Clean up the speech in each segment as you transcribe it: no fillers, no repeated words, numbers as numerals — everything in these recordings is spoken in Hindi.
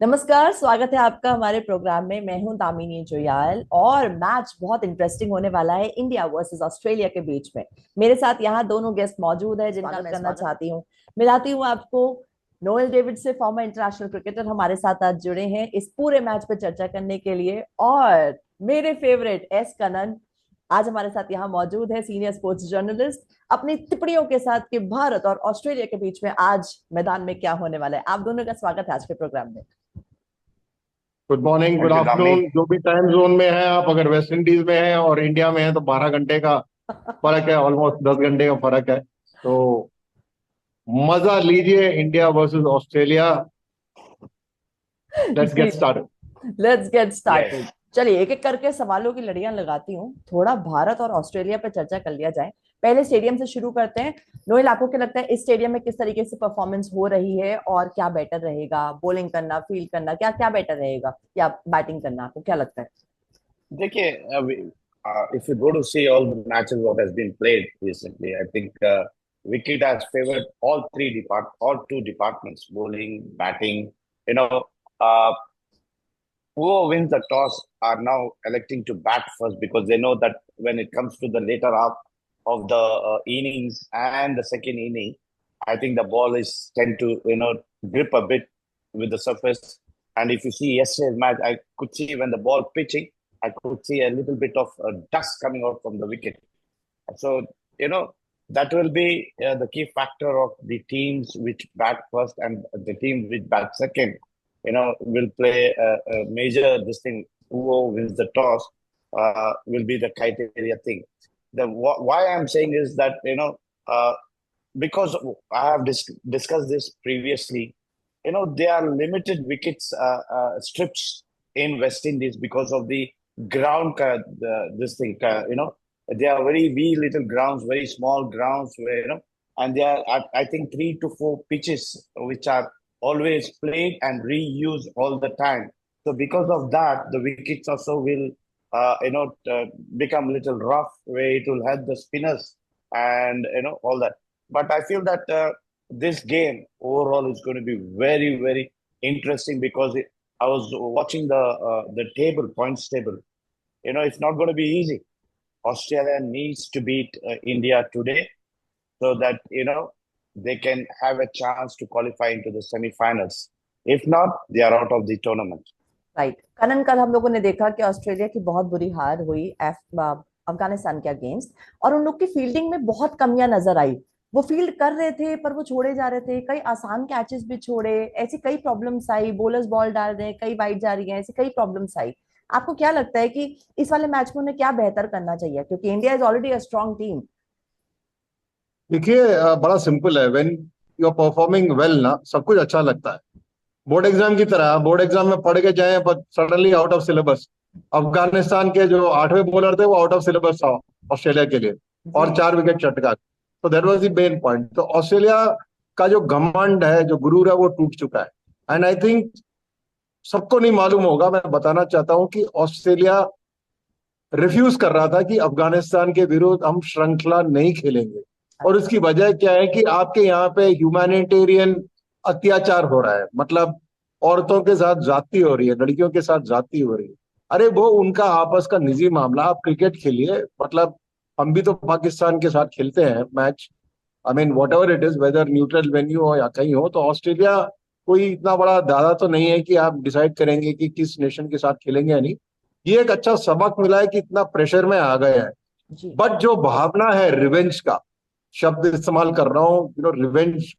नमस्कार, स्वागत है आपका हमारे प्रोग्राम में। मैं हूं दामिनी जोयाल और मैच बहुत इंटरेस्टिंग होने वाला है इंडिया वर्सेस ऑस्ट्रेलिया के बीच में। मेरे साथ यहाँ दोनों गेस्ट मौजूद है जिनका मैं करना चाहती हूँ। मिलाती हूँ आपको नोएल डेविड से, फॉर्मर इंटरनेशनल क्रिकेटर हमारे साथ आज जुड़े हैं इस पूरे मैच पर चर्चा करने के लिए। और मेरे फेवरेट एस कनन आज हमारे साथ यहाँ मौजूद है, सीनियर स्पोर्ट्स जर्नलिस्ट, अपनी टिप्पणियों के साथ कि भारत और ऑस्ट्रेलिया के बीच में आज मैदान में क्या होने वाला है। आप दोनों का स्वागत है आज के प्रोग्राम में। Good morning, good thank you Damini. Afternoon. जो भी टाइम जोन में है आप, अगर वेस्ट इंडीज में है और इंडिया में है तो 12 घंटे का फर्क है, ऑलमोस्ट 10 घंटे का फर्क है। तो मजा लीजिए India versus Australia. Let's ji, get started. Let's get started. Yes. चलिए एक एक करके सवालों की लड़ियां लगाती हूँ, थोड़ा भारत और ऑस्ट्रेलिया पे चर्चा कर लिया जाए। पहले स्टेडियम से शुरू करते हैं। नोएल, आपको क्या लगता है इस स्टेडियम में किस तरीके से परफॉर्मेंस हो रही है और क्या बेटर रहेगा? बॉलिंग करना, फील्ड करना, क्या क्या बेटर रहेगा, या बैटिंग करना? आपको क्या लगता है? देखिए, if you go to see all the matches what has been played recently, I think wicket has favored all two departments, bowling, batting. You know, uh, whoever wins the toss are now electing to bat first because they know that when it comes to the later half of the innings and the second inning, I think the ball is tend to grip a bit with the surface. And if you see yesterday's match, I could see when the ball pitching, I could see a little bit of dust coming out from the wicket. So that will be the key factor of the teams which bat first and the team which bat second. Will play a major this thing. Who wins the toss will be the criteria thing. Why I'm saying is that uh, because I have discussed this previously. There are limited wickets strips in West Indies because of the ground. This thing, they are very wee little grounds, very small grounds where and they are I think 3 to 4 pitches which are always played and reused all the time. So because of that, the wickets also will become little rough, where it will help the spinners and all that. But I feel that this game overall is going to be very, very interesting because I was watching the table points table. It's not going to be easy. Australia needs to beat India today so that they can have a chance to qualify into the semi-finals. If not, they are out of the tournament. Right Kanan, कल हम लोगों ने देखा कि ऑस्ट्रेलिया की बहुत बुरी हार हुई अफगानिस्तान के अगेंस्ट, और उन लोग की फील्डिंग में बहुत कमियां नजर आई। वो फील्ड कर रहे थे पर वो छोड़े जा रहे थे, कई आसान कैचेस भी छोड़े, ऐसी कई प्रॉब्लम्स आई। बोलर्स बॉल डाल रहे हैं, कई वाइड जा रही हैं, ऐसी कई प्रॉब्लम्स आई। आपको क्या लगता है कि इस वाले मैच में उन्हें क्या बेहतर करना चाहिए, क्योंकि India is already a strong team? देखिए, बड़ा सिंपल है। When you are performing well ना, सब कुछ अच्छा लगता है। बोर्ड एग्जाम की तरह, बोर्ड एग्जाम में पढ़ के जाए पर suddenly out of syllabus. Afghanistan के जो 8वें बॉलर थे वो आउट ऑफ सिलेबस था ऑस्ट्रेलिया के लिए, और जी। 4 विकेट चटका। तो that was the main point. तो ऑस्ट्रेलिया का जो घमंड है, जो गुरूर है, वो टूट चुका है। एंड आई थिंक सबको नहीं मालूम होगा, मैं बताना चाहता हूं कि ऑस्ट्रेलिया रिफ्यूज कर रहा था कि अफगानिस्तान के विरुद्ध हम श्रृंखला नहीं खेलेंगे। और अच्छा। उसकी वजह क्या है कि आपके यहाँ पे ह्यूमैनिटेरियन अत्याचार हो रहा है। मतलब औरतों के साथ जाती हो रही है, लड़कियों के साथ जाती हो रही है। अरे वो उनका आपस का निजी मामला, आप क्रिकेट खेलिए। मतलब हम भी तो पाकिस्तान के साथ खेलते हैं match. I mean what ever it is, whether neutral venue हो या कहीं हो, तो ऑस्ट्रेलिया कोई इतना बड़ा दादा तो नहीं है कि आप डिसाइड करेंगे कि किस नेशन के साथ खेलेंगे या नहीं। ये एक अच्छा सबक मिला है कि इतना प्रेशर में आ गए हैं। जी। बट जो भावना है रिवेंज का, शब्द इस्तेमाल कर रहा हूँ, revenge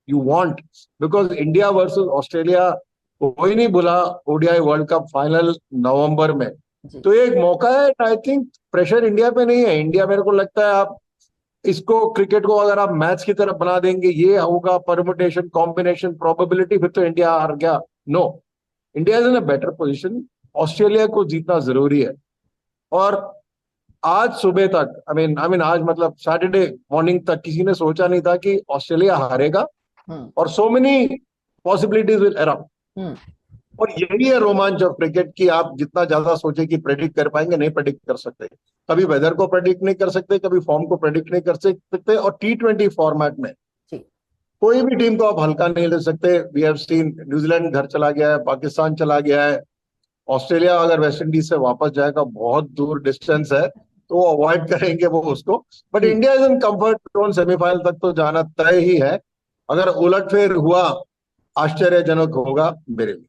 you want, because India versus Australia कोई नहीं भूला ओडीआई वर्ल्ड कप फाइनल नवंबर में। जी। तो ये एक मौका है। आई थिंक प्रेशर इंडिया पे नहीं है। इंडिया, मेरे को लगता है, आप इसको क्रिकेट को अगर आप मैच की तरफ बना देंगे, ये होगा परमुटेशन, कॉम्बिनेशन, प्रोबेबिलिटी, फिर तो इंडिया हार गया। No, India is in a better position. Australia को जीतना जरूरी है। और आज सुबह तक, आई मीन आज मतलब सैटरडे मॉर्निंग तक किसी ने सोचा नहीं था कि ऑस्ट्रेलिया हारेगा। हम्म। और so many possibilities will around. Hmm. और यही है रोमांच ऑफ क्रिकेट, कि आप जितना ज्यादा सोचे कि प्रेडिक्ट कर पाएंगे, नहीं प्रेडिक्ट कर सकते। कभी वेदर को प्रेडिक्ट नहीं कर सकते, कभी फॉर्म को प्रेडिक्ट नहीं कर सकते। और T20 फॉर्मेट में जी। कोई भी टीम को आप हल्का नहीं ले सकते। वी हैव सीन न्यूजीलैंड घर चला गया है, पाकिस्तान चला गया है, ऑस्ट्रेलिया अगर वेस्ट इंडीज से वापस जाएगा, बहुत दूर डिस्टेंस है, तो वो अवॉइड करेंगे वो उसको। But ji India is in comfort zone, semifinal तक तो जाना तय ही है। अगर उलटफेर हुआ, आश्चर्यजनक होगा मेरे लिए।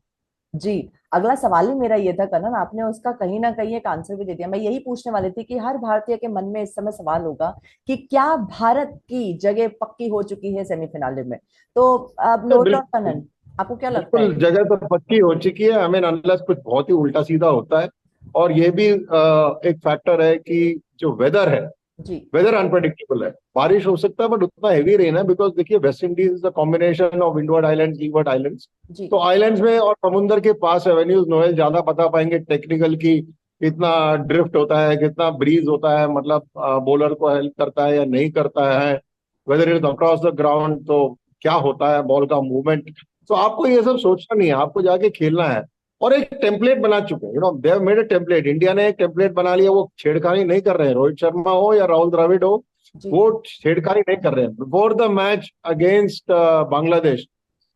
जी। अगला सवाल ही मेरा ये था कनन, आपने उसका कहीं ना कहीं एक आंसर भी दे दिया। मैं यही पूछने वाली थी कि हर भारतीय के मन में इस समय सवाल होगा कि क्या भारत की जगह पक्की हो चुकी है सेमीफिनाले में। तो अब नोट और बिल्कुल, कनन, आपको क्या लगता है? बिल्कुल जगह तो पक्की हो चुकी है। हमें अनलेस कुछ बहुत ही उल्टा सीधा होता है। और ये भी एक फैक्टर है कि जो वेदर है, जी वेदर अनप्रडिक्टेबल है। बारिश हो सकता है बट उतना हैवी रेन है, बिकॉज देखिए West Indies is a combination of windward islands, leeward islands. जी तो आइलैंड्स में और समुंदर के पास एवेन्यूज, नोएल ज्यादा बता पाएंगे टेक्निकल की, कितना ड्रिफ्ट होता है, कितना ब्रीज होता है, मतलब बॉलर को हेल्प करता है या नहीं करता है, weather is across the ground, तो क्या होता है बॉल का मूवमेंट। तो आपको ये सब सोचना नहीं है, आपको जाके खेलना है। और एक टेम्पलेट बना चुके हैं, they have made a template. India ने एक टेम्पलेट बना लिया, वो छेड़खानी नहीं कर रहे हैं। रोहित शर्मा हो या राहुल द्रविड़ हो, जी वो छेड़खानी नहीं कर रहे हैं। Before the match against Bangladesh,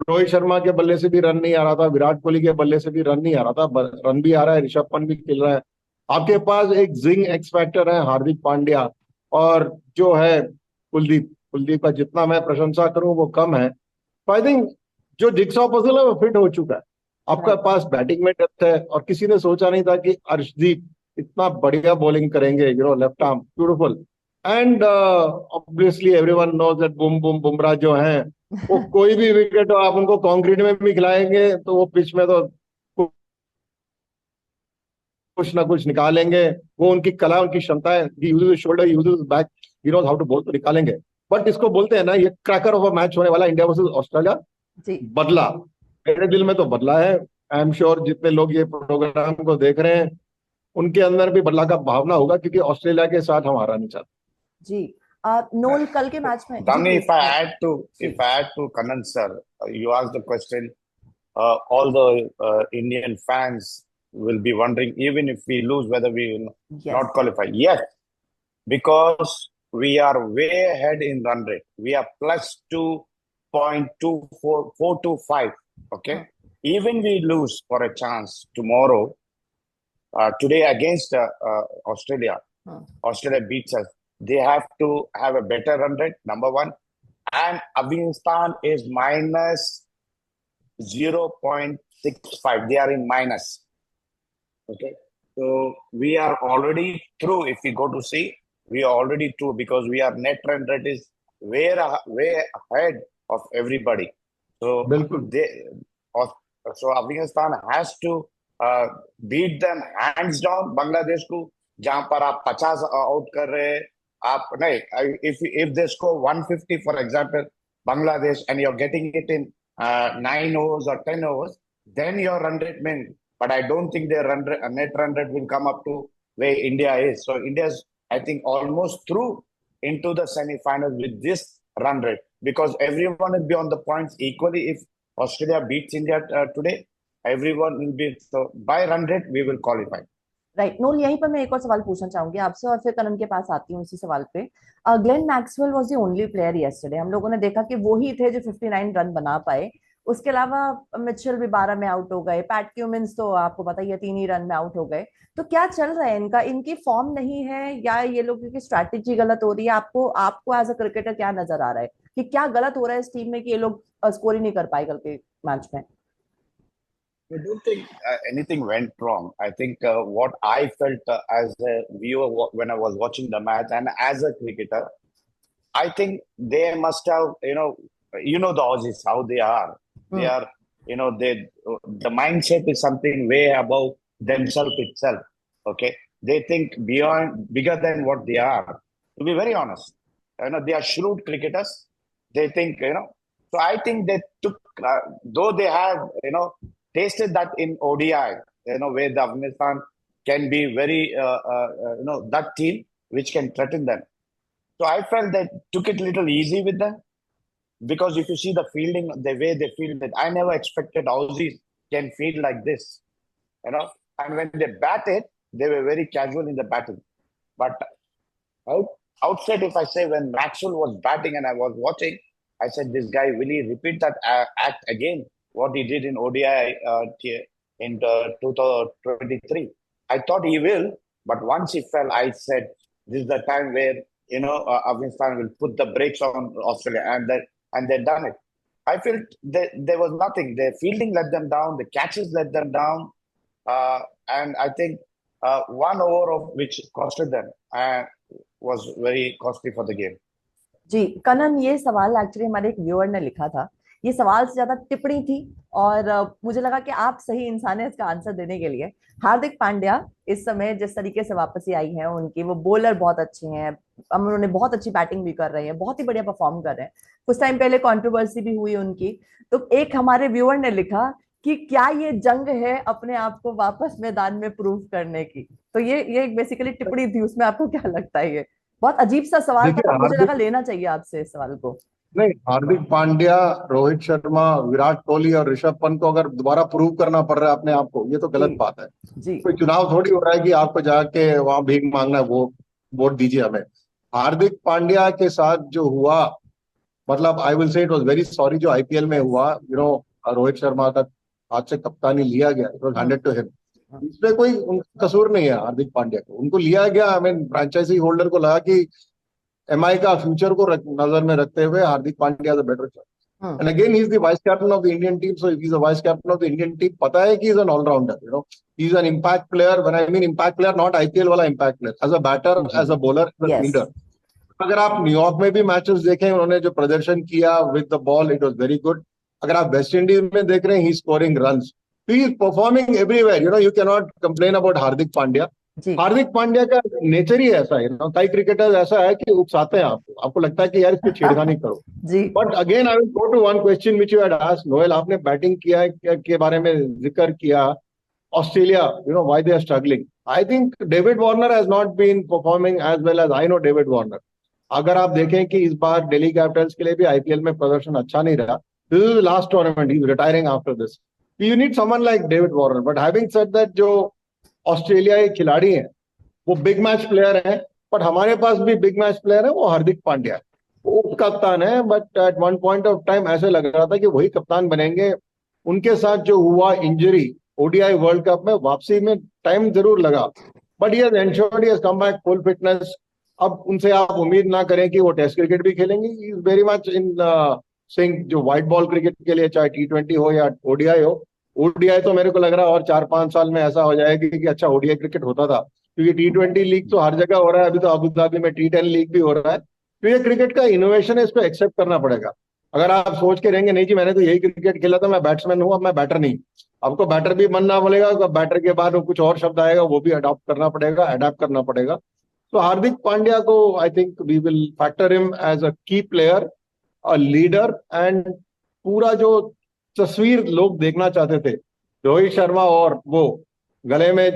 Rohit Sharma के बल्ले से भी रन नहीं आ रहा था, विराट कोहली के बल्ले से भी रन नहीं आ रहा था, रन भी आ रहा है, ऋषभ पंत भी खेल रहा है। आपके पास एक जिंग एक्स फैक्टर है हार्दिक पांड्या, और जो है कुलदीप। कुलदीप का जितना मैं प्रशंसा करूं वो कम है। तो आई थिंक जो जिक्सॉ पजल है वो फिट हो चुका है। आपका राइट पास बैटिंग में डेप्थ है, और किसी ने सोचा नहीं था कि अर्शदीप इतना बढ़िया बॉलिंग करेंगे, left arm beautiful. And obviously everyone knows that Bum Bum Bumrah जो हैं, वो कोई भी विकेट हो आप उनको कंक्रीट में भी खिलाएंगे तो वो पिच में तो कुछ ना कुछ निकालेंगे। वो उनकी कला, उनकी क्षमता है। He uses shoulder, he uses back, he knows how to bowl, तो निकालेंगे। बट इसको बोलते हैं ना, ये क्रैकर ऑफ अ मैच होने वाला इंडिया वर्सेस ऑस्ट्रेलिया। जी बदला, मेरे दिल में तो बदला है। आई एम श्योर जितने लोग ये प्रोग्राम को देख रहे हैं उनके अंदर भी बदला का भावना होगा, क्योंकि ऑस्ट्रेलिया के साथ हम हारना नहीं चाहते। जी। नोल कल के मैच में, ji Damni, please please. if ji I add to Kannan sir, you asked the question. All the Indian fans will be wondering, even if we lose, whether we will yes not qualify. Yes, because we are way ahead in run rate. We are plus 2.24425. Okay. हाँ Even we lose for a chance tomorrow, today against Australia, हाँ Australia beats us. They have to have a better run rate, number one. And Afghanistan is minus 0.65. They are in minus. Okay. So we are already through. If we go to see, we are already through because we are net run rate is way ahead of everybody. So बिल्कुल, they so Afghanistan has to beat them hands down. Bangladesh को जहां पर आप 50 आउट कर रहे हैं, आप नहीं, if they score 150 for example, Bangladesh, and you're getting it in 9 overs or 10 overs, then your run rate may. But I don't think their net run rate will come up to where India is. So India's, I think, almost through into the semi-finals with this run rate because everyone will be on the points equally. If Australia beats India today, everyone will be, so by run rate we will qualify. Right Noel, यहीं पर मैं एक और सवाल पूछना चाहूंगी आपसे और फिर कनन के पास आती हूँ इसी सवाल पे। Glenn Maxwell was the only player yesterday, हम लोगों ने देखा कि वो ही थे जो 59 रन बना पाए। उसके अलावा मिचेल भी 12 में आउट हो गए, पैट क्यूमिंस तो आपको पता ही है 3 ही रन में आउट हो गए। तो क्या चल रहा है इनका, इनकी फॉर्म नहीं है या ये लोगों की स्ट्रैटेजी गलत हो रही है? आपको आपको एज अ क्रिकेटर क्या नजर आ रहा है कि क्या गलत हो रहा है इस टीम में कि ये लोग स्कोर ही नहीं कर पाए कल के मैच में? I don't think anything went wrong. I think what I felt as a viewer when I was watching the match and as a cricketer, I think they must have, the Aussies, how they are. They hmm are, the mindset is something way above themselves itself. Okay. They think beyond, bigger than what they are. To be very honest, they are shrewd cricketers. They think, so I think they took, though they have, tasted that in ODI, where the Afghanistan can be very, that team which can threaten them. So I felt they took it a little easy with them because if you see the fielding, the way they fielded, I never expected Aussies can field like this, And when they batted, they were very casual in the batting. But outside, if I say when Maxwell was batting and I was watching, I said, this guy, will he repeat that act again? What he did in ODI in 2023. I thought he will, but once he fell, I said, this is the time where, Afghanistan will put the brakes on Australia, and they've done it. I felt there was nothing. Their fielding let them down. The catches let them down. And I think one over of which costed them was very costly for the game. जी कनन, ये सवाल एक्चुअली हमारे एक व्यूअर ने लिखा था। ये सवाल से ज्यादा टिप्पणी थी, और मुझे लगा कि आप सही इंसान है इसका आंसर देने के लिए। हार्दिक पांड्या इस समय जिस तरीके से वापसी आई है उनकी, वो बॉलर बहुत अच्छे हैं, उन्होंने बहुत अच्छी बैटिंग भी कर रहे हैं, बहुत ही बढ़िया परफॉर्म कर रहे हैं। कुछ टाइम पहले कंट्रोवर्सी भी हुई उनकी, तो एक हमारे व्यूअर ने लिखा कि क्या ये जंग है अपने आप को वापस मैदान में प्रूव करने की। तो ये बेसिकली टिप्पणी थी, उसमें आपको क्या लगता है? ये बहुत अजीब सा सवाल था, मुझे लगा लेना चाहिए आपसे इस सवाल को। नहीं, हार्दिक पांड्या, रोहित शर्मा, विराट कोहली और ऋषभ पंत को अगर दोबारा प्रूव करना पड़ रहा है अपने आप को, ये तो गलत बात है। जी कोई चुनाव थोड़ी हो रहा है कि आपको जाके वहां भीख मांगना है, वो वोट दीजिए हमें। हार्दिक पांड्या के साथ जो हुआ, मतलब I will say it was very sorry, जो आईपीएल में हुआ, रोहित शर्मा का हाथ से कप्तानी लिया गया, it was handed to him. इसमें कोई उनका कसूर नहीं है हार्दिक पांड्या को, उनको लिया गया। आई मीन फ्रेंचाइजी होल्डर को लगा कि एमआई का फ्यूचर को नजर में रखते हुए Hardik Pandya is a better choice. And again he is the vice captain of the Indian team, so if he is a vice captain of the Indian team, पता है कि he is an allrounder, he is an impact player. When I mean impact player, not IPL वाला impact player, as a batter, as a bowler, as a fielder. अगर आप न्यूयॉर्क में भी मैचेस देखें, उन्होंने जो प्रदर्शन किया with the ball, it was very good. अगर आप वेस्ट इंडीज में देख रहे हैं, he scoring runs, he is performing everywhere. You can not complain about Hardik Pandya. Hardik Pandya का नेचर ही ऐसा है, कई क्रिकेटर्स ऐसा है कि उकसाते हैं आपको लगता है कि यार इसको छेड़खानी करो। But again I will go to one question which you had asked Noel, आपने बैटिंग किया के बारे में जिक्र किया, Australia, why they are struggling. I think David Warner has not been performing as well as I know David Warner. अगर आप देखें कि इस बार दिल्ली कैपिटल्स के लिए भी आईपीएल में प्रदर्शन अच्छा नहीं रहा, this is the last tournament, he is retiring after this. You need someone like David Warner. But having said that, जो ऑस्ट्रेलिया के खिलाड़ी हैं वो बिग मैच प्लेयर है, बट हमारे पास भी बिग मैच प्लेयर है, वो हार्दिक पांड्या है, वो उप कप्तान है। But at one point of time ऐसे लग रहा था कि वही कप्तान बनेंगे। उनके साथ जो हुआ इंजरी ओडीआई वर्ल्ड कप में, वापसी में टाइम जरूर लगा, but he has ensured he has come back full fitness. अब उनसे आप उम्मीद ना करें कि वो टेस्ट क्रिकेट भी खेलेंगे। He is very much in sync, जो व्हाइट बॉल क्रिकेट के लिए, चाहे टी20 हो या ओडीआई हो। ओडीआई तो मेरे को लग रहा है और 4-5 साल में ऐसा हो जाएगा कि अच्छा ओडीआई क्रिकेट होता था, क्योंकि टी20 लीग तो हर जगह हो रहा है। अभी तो अबू धाबी में टी10 लीग भी हो रहा है। तो ये क्रिकेट का इनोवेशन है, इसको एक्सेप्ट करना पड़ेगा। अगर आप सोच के रहेंगे नहीं जी मैंने तो यही क्रिकेट खेला था, मैं बैट्समैन हूँ, अब मैं बैटर नहीं, आपको बैटर भी बनना पड़ेगा। बैटर के बाद कुछ और शब्द आएगा, वो भी अडॉप्ट करना पड़ेगा, अडेप्ट करना पड़ेगा। तो हार्दिक पांड्या को I think we will factor him as a key player, a leader. And पूरा जो तस्वीर लोग देखना चाहते थे, रोहित शर्मा और वो गले में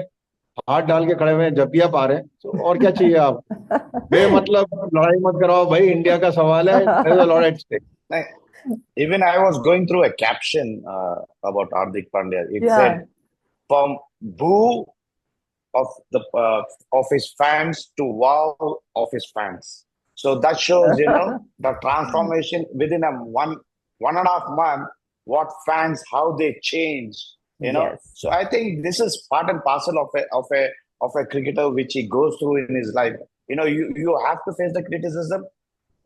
हाथ डाल के खड़े हुए हैं, जपिया पा रहे हैं, तो और क्या चाहिए आप? बेमतलब लड़ाई मत कराओ भाई, इंडिया का सवाल है, there's a lot at stake. Even I was going through a caption about Hardik Pandya. It said, "From boo of his fans to wow of his fans." So that shows, the transformation within a one and a half month. What fans, how they change, So I think this is part and parcel of a cricketer which he goes through in his life. You have to face the criticism,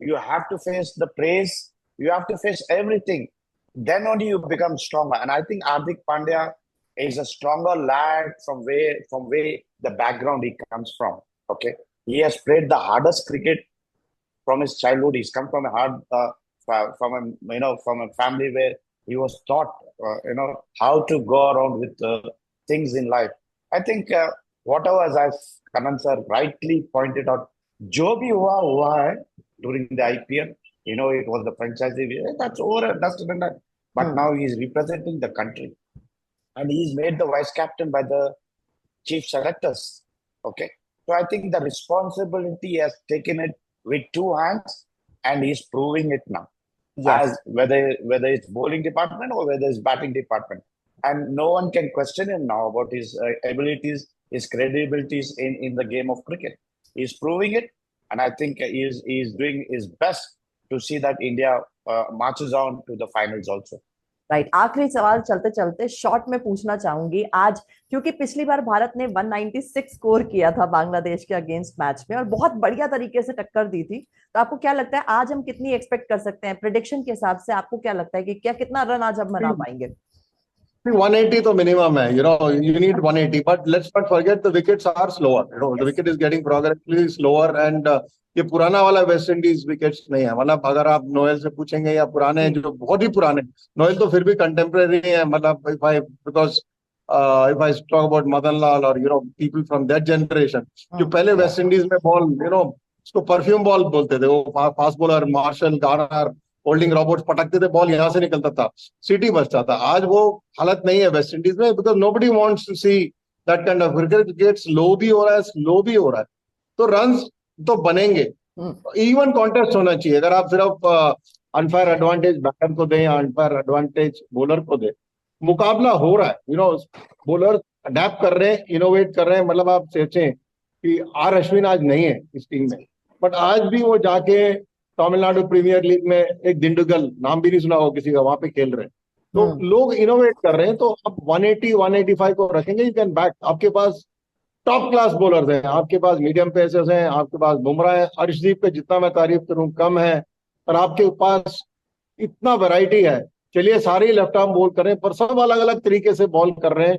you have to face the praise, you have to face everything. Then only you become stronger. And I think Hardik Pandya is a stronger lad from where the background he comes from. Okay, he has played the hardest cricket from his childhood. He's come from a hard, from a family where he was taught, how to go around with things in life. I think whatever, as Kanan sir rightly pointed out, जो भी हुआ है during the IPL, it was the franchisee. That's over, dusted and done. But now he's representing the country, and he's made the vice captain by the chief selectors. Okay, so I think the responsibility has taken it with two hands, and he's proving it now. As whether it's bowling department or whether it's batting department, and no one can question him now about his abilities, his credibilities in the game of cricket. He's proving it, and I think he's doing his best to see that India marches on to the finals also. Right, आखिरी सवाल चलते चलते शॉर्ट में पूछना चाहूंगी आज, क्योंकि पिछली बार भारत ने 196 स्कोर किया था बांग्लादेश के अगेंस्ट मैच में और बहुत बढ़िया तरीके से टक्कर दी थी। तो आपको क्या लगता है आज हम कितनी एक्सपेक्ट कर सकते हैं? प्रेडिक्शन के हिसाब से आपको क्या लगता है कि क्या कितना रन आज हम बना पाएंगे? 180 तो मिनिमम है, you need 180, but let's not forget the wickets are slower. The wicket is getting progressively slower and ये पुराना वाला वेस्ट इंडीज विकेट्स नहीं है। मतलब अगर आप नोएल से पूछेंगे या पुराने जो बहुत ही पुराने, नोएल तो फिर भी कंटेम्परेरी है, मतलब if I talk about Madan Lal और people from that generation, जो पहले वेस्ट इंडीज में बॉल उसको परफ्यूम बॉल बोलते थे, वो fast bowler Marshall, Garner, Holding Roberts पटकते थे, बॉल यहाँ से निकलता था, सिटी बचता था। आज वो हालत नहीं है वेस्ट इंडीज में, because nobody wants to see that kind of cricket. Slow भी हो रहा है, स्लो भी हो रहा है, तो रन्स तो बनेंगे। इवन कॉन्टेस्ट होना चाहिए। अगर आप सिर्फ अनफेयर एडवांटेज बैटर को दें या अनफेयर एडवांटेज बॉलर को दें, मुकाबला हो रहा है। बॉलर अडेप्ट कर रहे हैं, इनोवेट कर रहे हैं। मतलब आप सोचें कि आर अश्विन आज नहीं है इस टीम में, बट आज भी वो जाके तमिलनाडु प्रीमियर लीग में एक दिंडुगल, नाम भी नहीं सुना हो किसी का, वहां पे खेल रहे हैं। तो लोग इनोवेट कर रहे हैं। तो अब 180 185 को रखेंगे, यू कैन बैक। आपके पास टॉप क्लास बॉलर्स हैं, आपके पास मीडियम पेसर्स हैं, आपके पास बुमराह है, अर्शदीप पे जितना मैं तारीफ करूं कम है, और आपके पास इतना वैरायटी है। चलिए सारे ही लेफ्ट आर्म बॉल कर रहे हैं, पर सब अलग अलग तरीके से बॉल कर रहे हैं।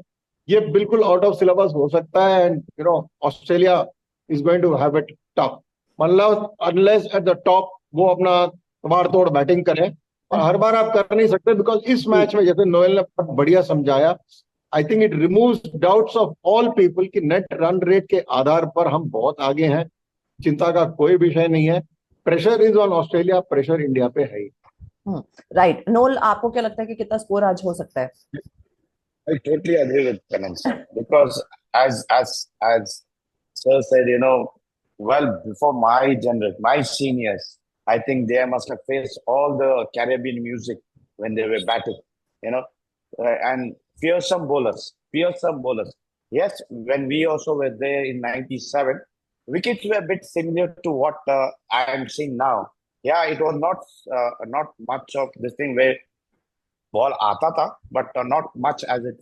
ये बिल्कुल आउट ऑफ सिलेबस हो सकता है। And Australia is going to have it tough, मतलब अनलेस एट द टॉप वो अपना तबाड़ तोड़ बैटिंग करें। और हर बार आप कर नहीं सकते, बिकॉज इस मैच में जैसे नोएल ने बहुत बढ़िया समझाया, I think it removes doubts of all people कि नेट रन रेट के आधार पर हम बहुत आगे हैं। चिंता का कोई विषय नहीं है। Pressure is on Australia, pressure India पे है ही। राइट, नोल आपको क्या लगता है कि कितना स्कोर आज हो सकता है? I totally agree with Kanan sir, because as sir said, well before my generation, my seniors, I think they must have faced all the Caribbean music when they were batting, and fearsome bowlers. Yes, when we also were there in '97, wickets were a bit similar to what I am seeing now. Yeah, it was not much of this thing where ball aata tha, but not much as it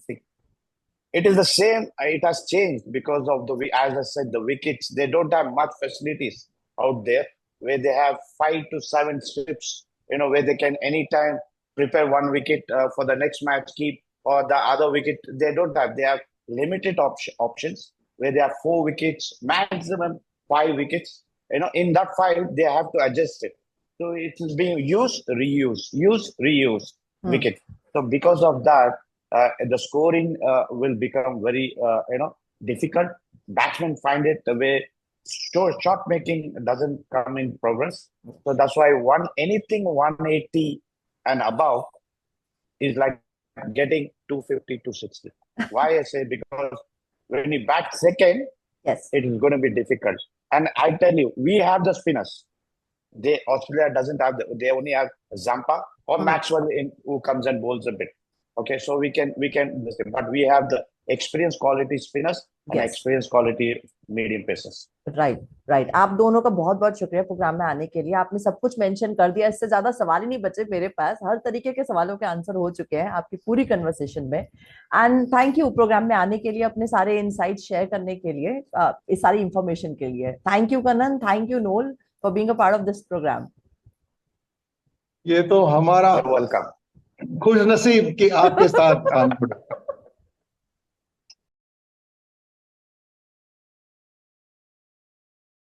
is the same. It has changed because of as I said, the wickets. They don't have much facilities out there where they have 5 to 7 strips, where they can anytime prepare one wicket for the next match, keep or the other wicket. They don't have. They have limited options where they have 4 wickets, maximum 5 wickets. In that 5, they have to adjust it. So it is being use, reuse. Wicket. So because of that, the scoring will become very difficult. Batsmen find it the way shot making doesn't come in progress. So that's why anything 180 and above is like getting 250, 260. Why I say, because when you bat second, yes, it is going to be difficult. And I tell you, we have the spinners. Australia doesn't have they only have Zampa or Maxwell who comes and bowls a bit. Okay, so we can but we have the experience quality spinners and experience quality medium pacers. Right. आप दोनों का बहुत बहुत शुक्रिया प्रोग्राम में आने के लिए। आपने सब कुछ मेंशन कर दिया, इससे ज्यादा सवाल ही नहीं बचे मेरे पास। हर तरीके के सवालों के आंसर हो चुके हैं आपकी पूरी कन्वर्सेशन में। एंड थैंक यू प्रोग्राम में आने के लिए, अपने सारे इनसाइट शेयर करने के लिए, इस सारी इंफॉर्मेशन के लिए। Thank you Kanan, thank you Noel for being a part of this program. ये तो हमारा वेलकम, खुश नसीब कि आपके साथ काम